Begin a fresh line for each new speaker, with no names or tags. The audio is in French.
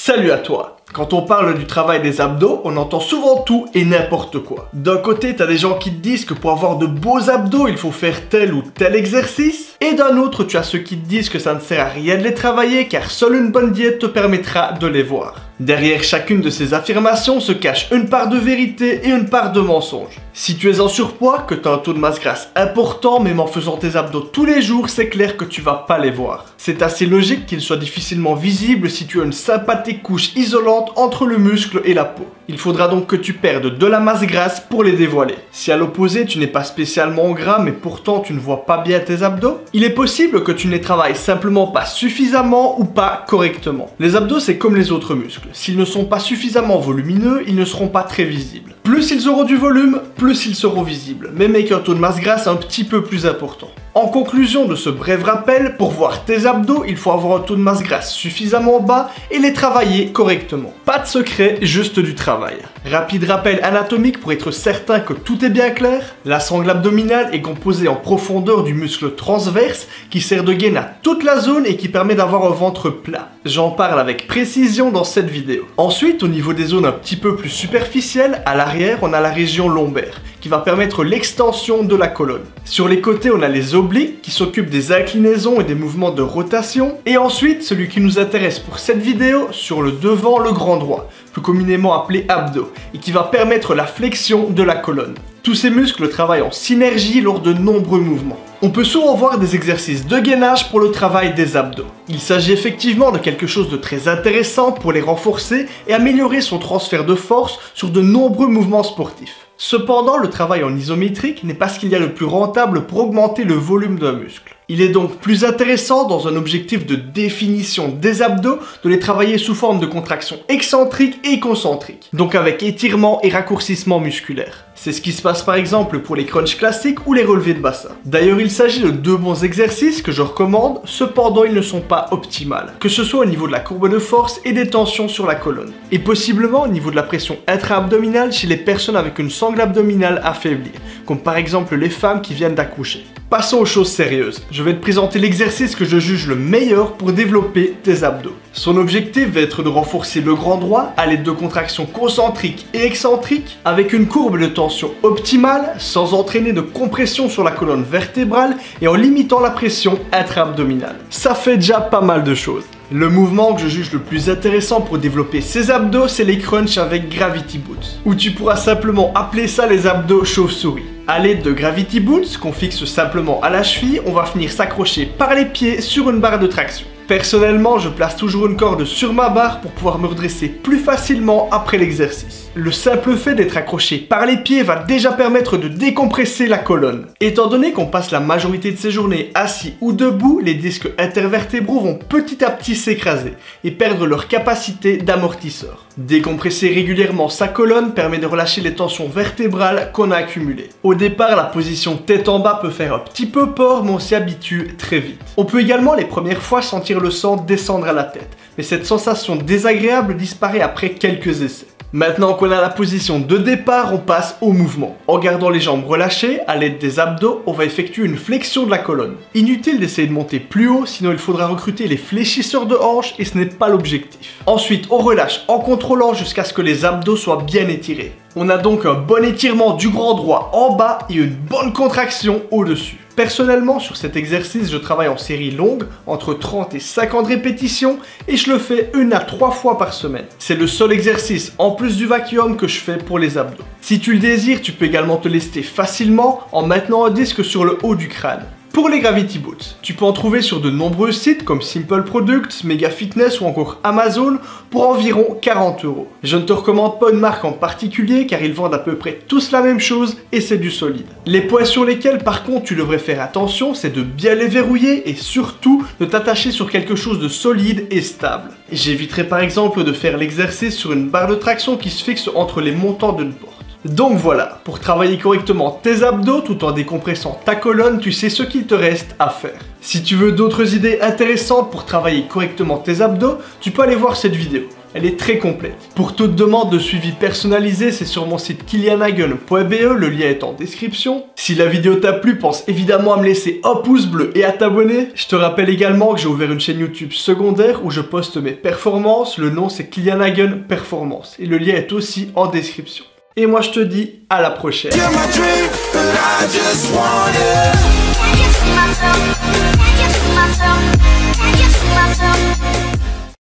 Salut à toi! Quand on parle du travail des abdos, on entend souvent tout et n'importe quoi. D'un côté, t'as des gens qui te disent que pour avoir de beaux abdos, il faut faire tel ou tel exercice. Et d'un autre, tu as ceux qui te disent que ça ne sert à rien de les travailler car seule une bonne diète te permettra de les voir. Derrière chacune de ces affirmations se cache une part de vérité et une part de mensonge. Si tu es en surpoids, que tu as un taux de masse grasse important, même en faisant tes abdos tous les jours, c'est clair que tu vas pas les voir. C'est assez logique qu'ils soient difficilement visibles si tu as une sympathique couche isolante entre le muscle et la peau. Il faudra donc que tu perdes de la masse grasse pour les dévoiler. Si à l'opposé, tu n'es pas spécialement gras, mais pourtant tu ne vois pas bien tes abdos, il est possible que tu ne les travailles simplement pas suffisamment ou pas correctement. Les abdos, c'est comme les autres muscles. S'ils ne sont pas suffisamment volumineux, ils ne seront pas très visibles. Plus ils auront du volume, plus ils seront visibles, même avec un taux de masse grasse un petit peu plus important. En conclusion de ce bref rappel, pour voir tes abdos, il faut avoir un taux de masse grasse suffisamment bas et les travailler correctement. Pas de secret, juste du travail. Rapide rappel anatomique pour être certain que tout est bien clair. La sangle abdominale est composée en profondeur du muscle transverse qui sert de gaine à toute la zone et qui permet d'avoir un ventre plat. J'en parle avec précision dans cette vidéo. Ensuite, au niveau des zones un petit peu plus superficielles, à l'arrière, on a la région lombaire qui va permettre l'extension de la colonne. Sur les côtés, on a les obliques qui s'occupent des inclinaisons et des mouvements de rotation. Et ensuite, celui qui nous intéresse pour cette vidéo, sur le devant, le grand droit, plus communément appelé abdos, et qui va permettre la flexion de la colonne. Tous ces muscles travaillent en synergie lors de nombreux mouvements. On peut souvent voir des exercices de gainage pour le travail des abdos. Il s'agit effectivement de quelque chose de très intéressant pour les renforcer et améliorer son transfert de force sur de nombreux mouvements sportifs. Cependant, le travail en isométrique n'est pas ce qu'il y a de plus rentable pour augmenter le volume d'un muscle. Il est donc plus intéressant, dans un objectif de définition des abdos, de les travailler sous forme de contractions excentriques et concentriques, donc avec étirement et raccourcissement musculaire. C'est ce qui se passe par exemple pour les crunchs classiques ou les relevés de bassin. D'ailleurs, il s'agit de deux bons exercices que je recommande, cependant ils ne sont pas optimales, que ce soit au niveau de la courbe de force et des tensions sur la colonne, et possiblement au niveau de la pression intra-abdominale chez les personnes avec une sangle abdominale affaiblie, comme par exemple les femmes qui viennent d'accoucher. Passons aux choses sérieuses. Je vais te présenter l'exercice que je juge le meilleur pour développer tes abdos. Son objectif va être de renforcer le grand droit à l'aide de contractions concentriques et excentriques avec une courbe de tension optimale sans entraîner de compression sur la colonne vertébrale et en limitant la pression intra-abdominale. Ça fait déjà pas mal de choses. Le mouvement que je juge le plus intéressant pour développer ses abdos, c'est les crunchs avec Gravity Boots, ou tu pourras simplement appeler ça les abdos chauve-souris. A l'aide de Gravity Boots, qu'on fixe simplement à la cheville, on va venir s'accrocher par les pieds sur une barre de traction. Personnellement, je place toujours une corde sur ma barre pour pouvoir me redresser plus facilement après l'exercice. Le simple fait d'être accroché par les pieds va déjà permettre de décompresser la colonne. Étant donné qu'on passe la majorité de ses journées assis ou debout, les disques intervertébraux vont petit à petit s'écraser et perdre leur capacité d'amortisseur. Décompresser régulièrement sa colonne permet de relâcher les tensions vertébrales qu'on a accumulées. Au départ, la position tête en bas peut faire un petit peu peur, mais on s'y habitue très vite. On peut également les premières fois sentir le sang descendre à la tête, mais cette sensation désagréable disparaît après quelques essais. Maintenant qu'on a la position de départ, on passe au mouvement. En gardant les jambes relâchées, à l'aide des abdos, on va effectuer une flexion de la colonne. Inutile d'essayer de monter plus haut, sinon il faudra recruter les fléchisseurs de hanches et ce n'est pas l'objectif. Ensuite, on relâche en contrôlant jusqu'à ce que les abdos soient bien étirés. On a donc un bon étirement du grand droit en bas et une bonne contraction au-dessus. Personnellement, sur cet exercice, je travaille en série longue, entre 30 et 50 répétitions, et je le fais 1 à 3 fois par semaine. C'est le seul exercice, en plus du vacuum, que je fais pour les abdos. Si tu le désires, tu peux également te lester facilement en maintenant un disque sur le haut du crâne. Pour les Gravity Boots, tu peux en trouver sur de nombreux sites comme Simple Products, Mega Fitness ou encore Amazon pour environ 40 €. Je ne te recommande pas une marque en particulier car ils vendent à peu près tous la même chose et c'est du solide. Les points sur lesquels par contre tu devrais faire attention, c'est de bien les verrouiller et surtout de t'attacher sur quelque chose de solide et stable. J'éviterai par exemple de faire l'exercice sur une barre de traction qui se fixe entre les montants d'une porte. Donc voilà, pour travailler correctement tes abdos tout en décompressant ta colonne, tu sais ce qu'il te reste à faire. Si tu veux d'autres idées intéressantes pour travailler correctement tes abdos, tu peux aller voir cette vidéo. Elle est très complète. Pour toute demande de suivi personnalisé, c'est sur mon site kilianhagen.be, le lien est en description. Si la vidéo t'a plu, pense évidemment à me laisser un pouce bleu et à t'abonner. Je te rappelle également que j'ai ouvert une chaîne YouTube secondaire où je poste mes performances. Le nom c'est Kilian Hagen Performance et le lien est aussi en description. Et moi je te dis à la prochaine.